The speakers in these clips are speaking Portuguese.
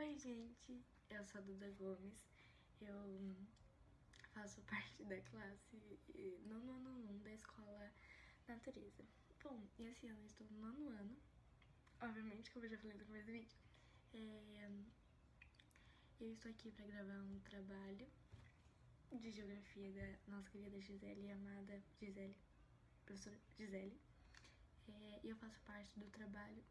Oi, gente, eu sou a Duda Gomes, eu faço parte da classe nono ano 1 da Escola Natureza. Bom, esse ano eu estou no nono ano, obviamente, como eu já falei no começo do vídeo. Eu estou aqui para gravar um trabalho de geografia da nossa querida Gisele, amada Gisele, professora Gisele. Eu faço parte do trabalho,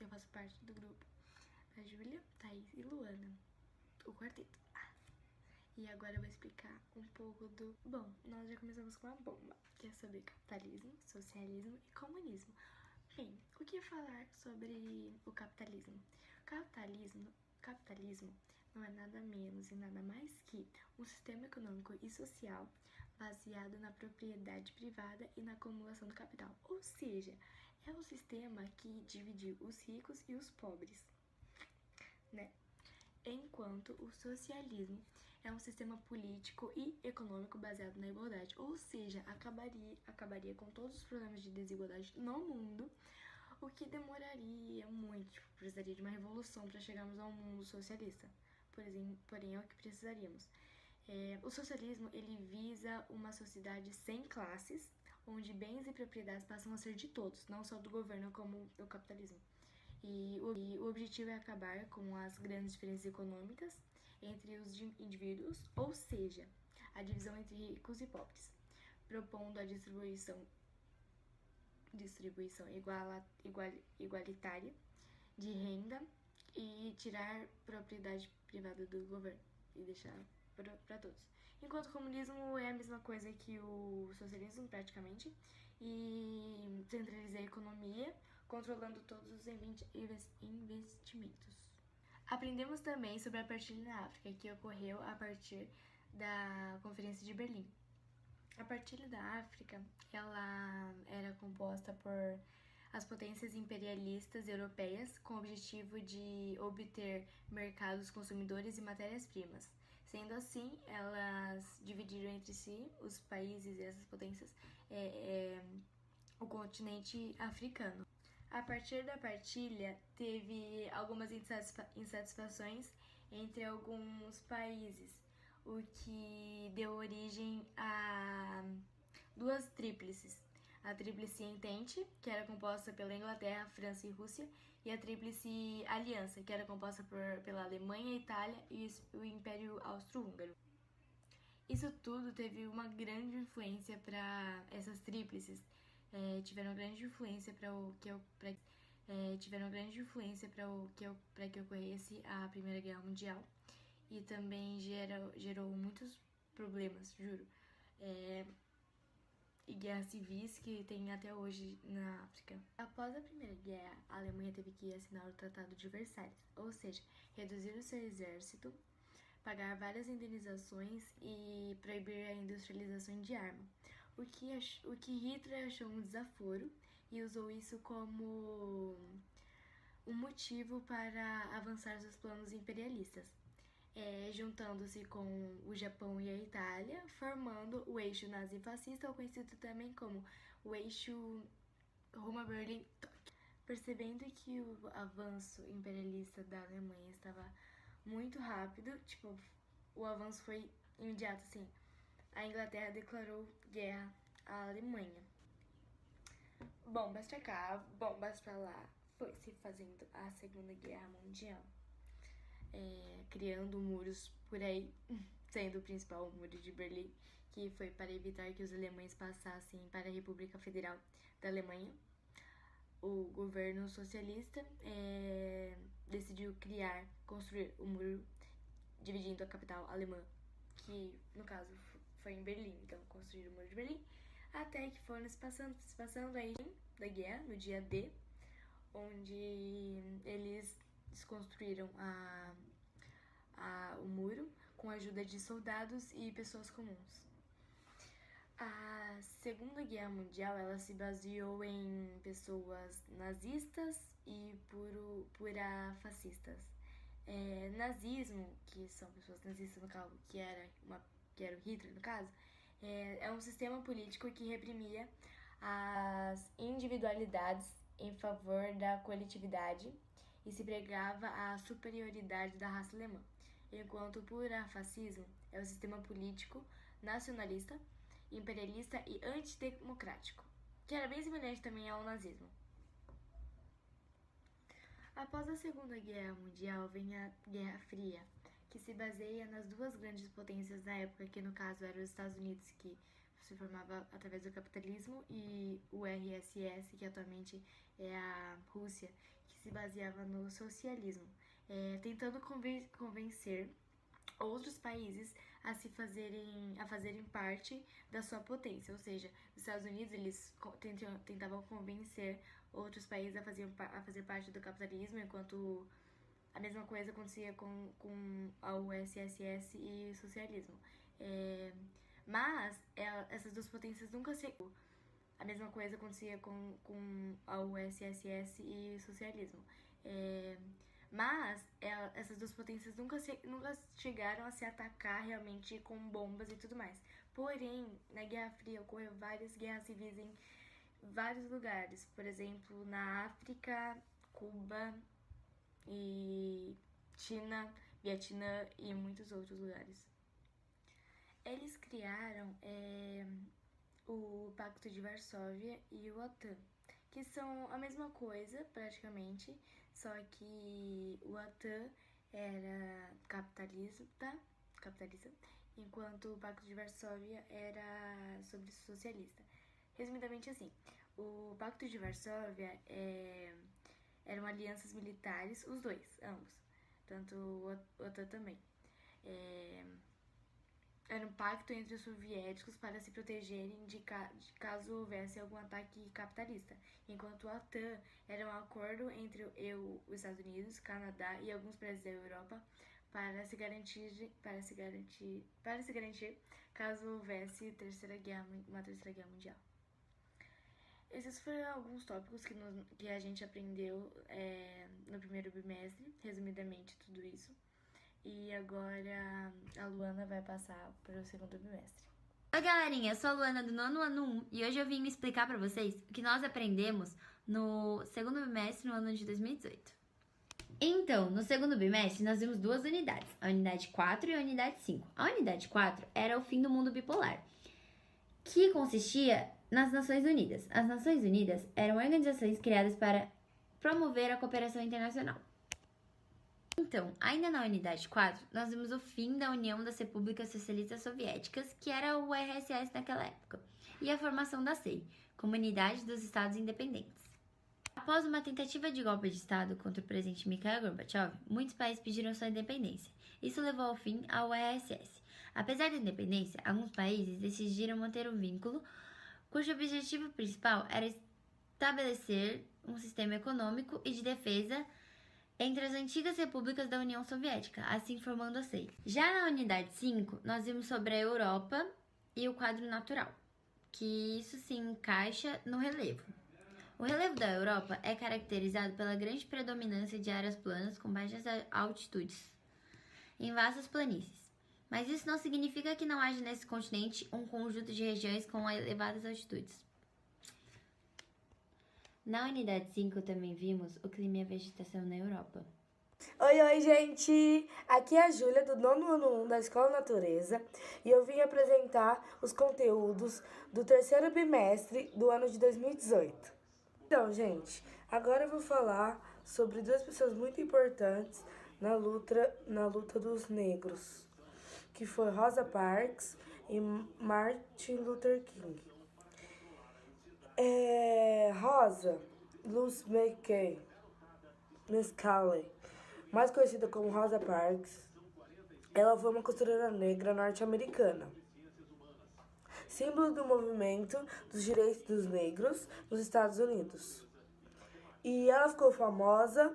eu faço parte do grupo da Júlia, Thaís e Luana, o quarteto. E agora eu vou explicar um pouco do... Bom, nós já começamos com a bomba, que é sobre capitalismo, socialismo e comunismo. Bem, o que falar sobre o capitalismo? Capitalismo não é nada menos e nada mais que um sistema econômico e social baseado na propriedade privada e na acumulação do capital. Ou seja, é um sistema que dividiu os ricos e os pobres, né? Enquanto o socialismo é um sistema político e econômico baseado na igualdade, ou seja, acabaria com todos os problemas de desigualdade no mundo, o que demoraria muito, precisaria de uma revolução para chegarmos a um mundo socialista. Porém, é o que precisaríamos. O socialismo, ele visa uma sociedade sem classes, onde bens e propriedades passam a ser de todos, não só do governo como o capitalismo. E o objetivo é acabar com as grandes diferenças econômicas entre os indivíduos, ou seja, a divisão entre ricos e pobres, propondo a distribuição igualitária de renda e tirar propriedade privada do governo e deixar para todos. Enquanto o comunismo é a mesma coisa que o socialismo, praticamente, e centraliza a economia, controlando todos os investimentos. Aprendemos também sobre a partilha na África, que ocorreu a partir da Conferência de Berlim. A partilha da África, ela era composta por as potências imperialistas europeias com o objetivo de obter mercados consumidores e matérias-primas. Sendo assim, elas dividiram entre si, os países e essas potências, o continente africano. A partir da partilha, teve algumas insatisfações entre alguns países, o que deu origem a duas tríplices. A Tríplice Entente, que era composta pela Inglaterra, França e Rússia, e a Tríplice Aliança, que era composta pela Alemanha, Itália e o Império Austro-Húngaro. Isso tudo teve uma grande influência para essas tríplices, tiveram grande influência para que ocorresse a Primeira Guerra Mundial e também gerou muitos problemas, juro. E guerras civis que tem até hoje na África. Após a Primeira Guerra, a Alemanha teve que assinar o Tratado de Versalhes, ou seja, reduzir o seu exército, pagar várias indenizações e proibir a industrialização de arma, o que Hitler achou um desaforo e usou isso como um motivo para avançar seus planos imperialistas. Juntando-se com o Japão e a Itália, formando o eixo nazi-fascista, conhecido também como o eixo Roma-Berlim-Tóquio. Percebendo que o avanço imperialista da Alemanha estava muito rápido, o avanço foi imediato, assim, a Inglaterra declarou guerra à Alemanha. Bombas pra cá, bombas pra lá, foi se fazendo a Segunda Guerra Mundial. Criando muros por aí, sendo o principal o Muro de Berlim, que foi para evitar que os alemães passassem para a República Federal da Alemanha. O governo socialista decidiu construir o muro dividindo a capital alemã, que no caso foi em Berlim, então construíram o Muro de Berlim, até que foram se passando aí da guerra, no dia D, onde eles desconstruíram o muro com a ajuda de soldados e pessoas comuns. A Segunda Guerra Mundial, ela se baseou em pessoas nazistas e pura fascistas. Nazismo, que são pessoas nazistas no caso, que era o Hitler no caso, é um sistema político que reprimia as individualidades em favor da coletividade e se pregava a superioridade da raça alemã, enquanto o purafascismo é o sistema político nacionalista, imperialista e antidemocrático, que era bem semelhante também ao nazismo. Após a Segunda Guerra Mundial vem a Guerra Fria, que se baseia nas duas grandes potências da época, que no caso eram os Estados Unidos, que se formava através do capitalismo, e o RSS, que atualmente é a Rússia, que se baseava no socialismo, tentando convencer outros países a fazerem parte da sua potência, ou seja, os Estados Unidos eles tentavam convencer outros países a fazer parte do capitalismo, enquanto a mesma coisa acontecia com a URSS e o socialismo. Mas essas duas potências nunca se... A mesma coisa acontecia com a URSS e o socialismo. Mas essas duas potências nunca chegaram a se atacar realmente com bombas e tudo mais. Porém, na Guerra Fria ocorreu várias guerras civis em vários lugares. Por exemplo, na África, Cuba e China, Vietnã e muitos outros lugares. Eles criaram o Pacto de Varsóvia e o OTAN, que são a mesma coisa praticamente, só que o OTAN era capitalista, enquanto o Pacto de Varsóvia era sobre socialista. Resumidamente assim, o Pacto de Varsóvia eram alianças militares, os dois, ambos, tanto o OTAN também. Era um pacto entre os soviéticos para se protegerem de caso houvesse algum ataque capitalista, enquanto o OTAN era um acordo entre os Estados Unidos, Canadá e alguns países da Europa para se garantir caso houvesse uma terceira guerra mundial. Esses foram alguns tópicos que a gente aprendeu no primeiro bimestre, resumidamente tudo isso. E agora a Luana vai passar para o segundo bimestre. Oi galerinha, eu sou a Luana do nono ano 1 e hoje eu vim explicar para vocês o que nós aprendemos no segundo bimestre no ano de 2018. Então, no segundo bimestre nós vimos duas unidades, a unidade 4 e a unidade 5. A unidade 4 era o fim do mundo bipolar, que consistia nas Nações Unidas. As Nações Unidas eram organizações criadas para promover a cooperação internacional. Então, ainda na unidade 4, nós vimos o fim da União das Repúblicas Socialistas Soviéticas, que era o URSS naquela época, e a formação da CEI, Comunidade dos Estados Independentes. Após uma tentativa de golpe de Estado contra o presidente Mikhail Gorbachev, muitos países pediram sua independência. Isso levou ao fim ao URSS. Apesar da independência, alguns países decidiram manter um vínculo cujo objetivo principal era estabelecer um sistema econômico e de defesa entre as antigas repúblicas da União Soviética, assim formando a CEI. Já na unidade 5, nós vimos sobre a Europa e o quadro natural, que isso se encaixa no relevo. O relevo da Europa é caracterizado pela grande predominância de áreas planas com baixas altitudes, em vastas planícies. Mas isso não significa que não haja nesse continente um conjunto de regiões com elevadas altitudes. Na unidade 5 também vimos o clima e a vegetação na Europa. Oi, gente! Aqui é a Júlia, do nono ano 1 da Escola Natureza, e eu vim apresentar os conteúdos do terceiro bimestre do ano de 2018. Então, gente, agora eu vou falar sobre duas pessoas muito importantes na luta dos negros, que foi Rosa Parks e Martin Luther King. Rosa Luz Mescalé, mais conhecida como Rosa Parks, ela foi uma costureira negra norte-americana, símbolo do movimento dos direitos dos negros nos Estados Unidos. E ela ficou famosa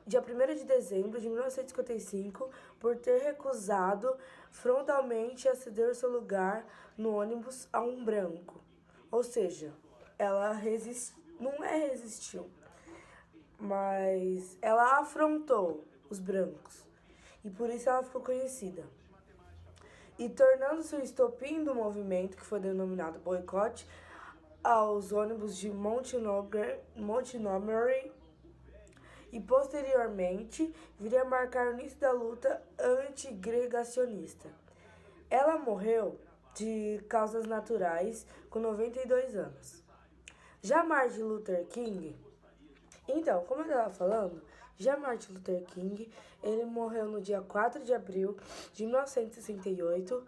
dia 1º de dezembro de 1955 por ter recusado frontalmente a ceder seu lugar no ônibus a um branco. Ou seja, ela resistiu, mas ela afrontou os brancos, e por isso ela ficou conhecida. E tornando-se o estopim do movimento que foi denominado boicote aos ônibus de Montgomery e posteriormente viria a marcar o início da luta antigregacionista. Ela morreu de causas naturais com 92 anos. Já Martin Luther King, então, como eu estava falando, já Martin Luther King, ele morreu no dia 4 de abril de 1968.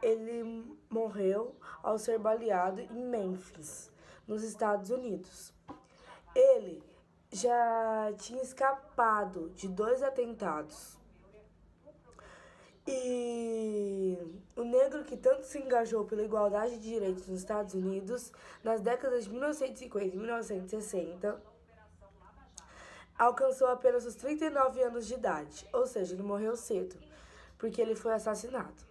Ele morreu ao ser baleado em Memphis, nos Estados Unidos. Ele já tinha escapado de 2 atentados. E o negro que tanto se engajou pela igualdade de direitos nos Estados Unidos, nas décadas de 1950 e 1960, alcançou apenas os 39 anos de idade, ou seja, ele morreu cedo, porque ele foi assassinado.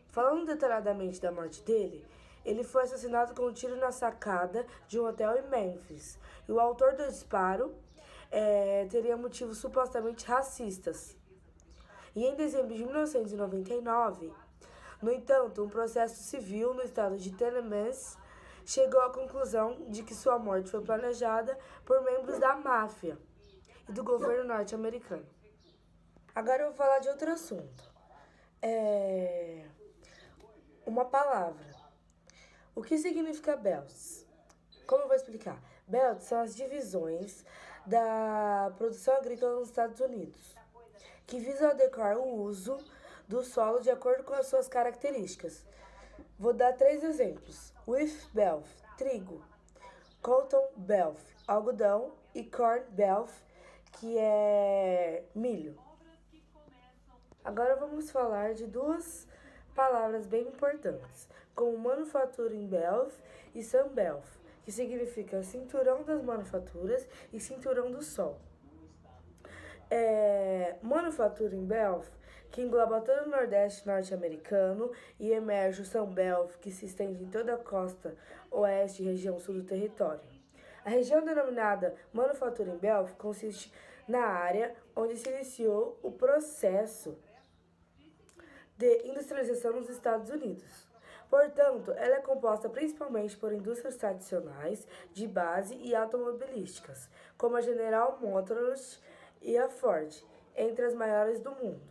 Falando detalhadamente da morte dele, ele foi assassinado com um tiro na sacada de um hotel em Memphis, e o autor do disparo teria motivos supostamente racistas. E em dezembro de 1999, no entanto, um processo civil no estado de Tennessee chegou à conclusão de que sua morte foi planejada por membros da máfia e do governo norte-americano. Agora eu vou falar de outro assunto. Uma palavra. O que significa belts? Como eu vou explicar? Belts são as divisões da produção agrícola nos Estados Unidos, que visam adequar o uso do solo de acordo com as suas características. Vou dar 3 exemplos. Wheat belt, trigo. Cotton belt, algodão. E corn belt, que é milho. Agora vamos falar de 2 palavras bem importantes, como manufacturing belt e sun belt, que significa cinturão das manufaturas e cinturão do sol. Manufacturing belt, que engloba todo o Nordeste norte-americano, e emerge o Sun Belt, que se estende em toda a costa oeste e região sul do território. A região denominada Manufacturing Belt consiste na área onde se iniciou o processo de industrialização nos Estados Unidos. Portanto, ela é composta principalmente por indústrias tradicionais, de base e automobilísticas, como a General Motors e a Ford, entre as maiores do mundo.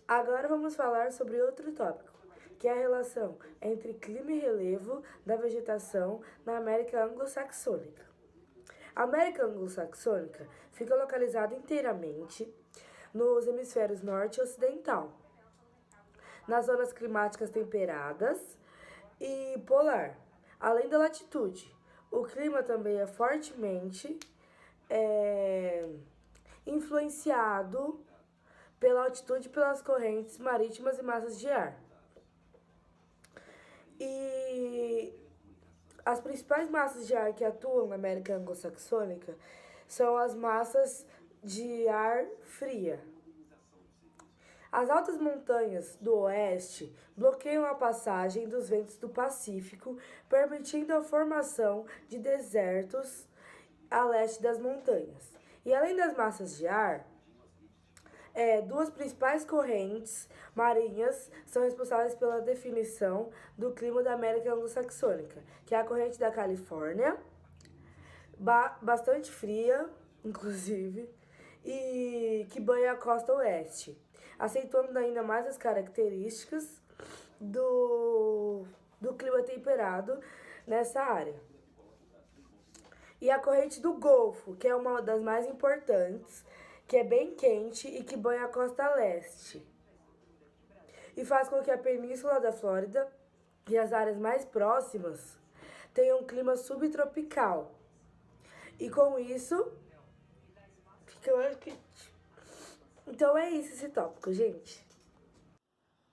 Agora vamos falar sobre outro tópico, que é a relação entre clima e relevo da vegetação na América Anglo-Saxônica. A América Anglo-Saxônica fica localizada inteiramente nos hemisférios norte e ocidental, nas zonas climáticas temperadas e polar, além da latitude. O clima também é fortemente influenciado pela altitude e pelas correntes marítimas e massas de ar. E as principais massas de ar que atuam na América Anglo-Saxônica são as massas de ar fria. As altas montanhas do oeste bloqueiam a passagem dos ventos do Pacífico, permitindo a formação de desertos a leste das montanhas. E além das massas de ar, 2 principais correntes marinhas são responsáveis pela definição do clima da América Anglo-Saxônica, que é a corrente da Califórnia, bastante fria, inclusive, e que banha a costa oeste, acentuando ainda mais as características do clima temperado nessa área. E a corrente do Golfo, que é uma das mais importantes, que é bem quente e que banha a costa leste. E faz com que a península da Flórida e as áreas mais próximas tenham um clima subtropical. E com isso, fica mais quente. Então é isso esse tópico, gente.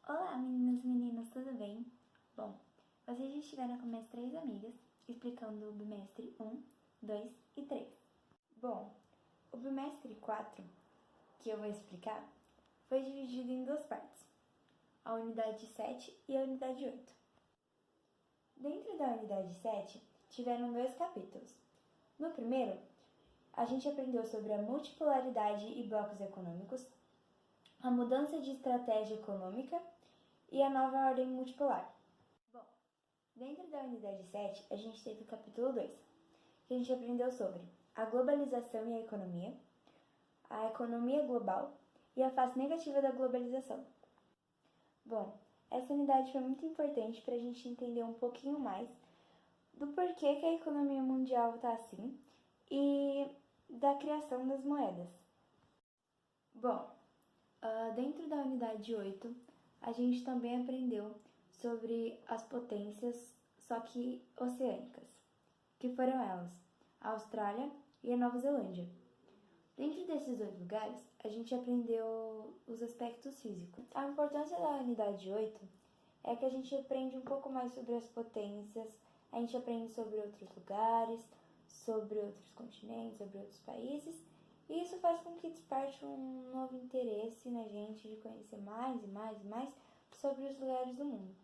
Olá, meninas e meninos, tudo bem? Bom, vocês já estiveram com minhas 3 amigas explicando o bimestre 1, 2 e 3. Bom, o bimestre 4, que eu vou explicar, foi dividido em 2 partes, a unidade 7 e a unidade 8. Dentro da unidade 7, tiveram 2 capítulos. No primeiro, a gente aprendeu sobre a multipolaridade e blocos econômicos, a mudança de estratégia econômica e a nova ordem multipolar. Bom, dentro da unidade 7, a gente teve o capítulo 2, que a gente aprendeu sobre a globalização e a economia global e a face negativa da globalização. Bom, essa unidade foi muito importante para a gente entender um pouquinho mais do porquê que a economia mundial está assim e da criação das moedas. Bom, dentro da unidade 8, a gente também aprendeu sobre as potências, só que oceânicas, que foram elas, a Austrália e a Nova Zelândia. Dentro desses dois lugares, a gente aprendeu os aspectos físicos. A importância da unidade 8 é que a gente aprende um pouco mais sobre as potências, a gente aprende sobre outros lugares, sobre outros continentes, sobre outros países, e isso faz com que desperte um novo interesse na gente de conhecer mais e mais e mais sobre os lugares do mundo.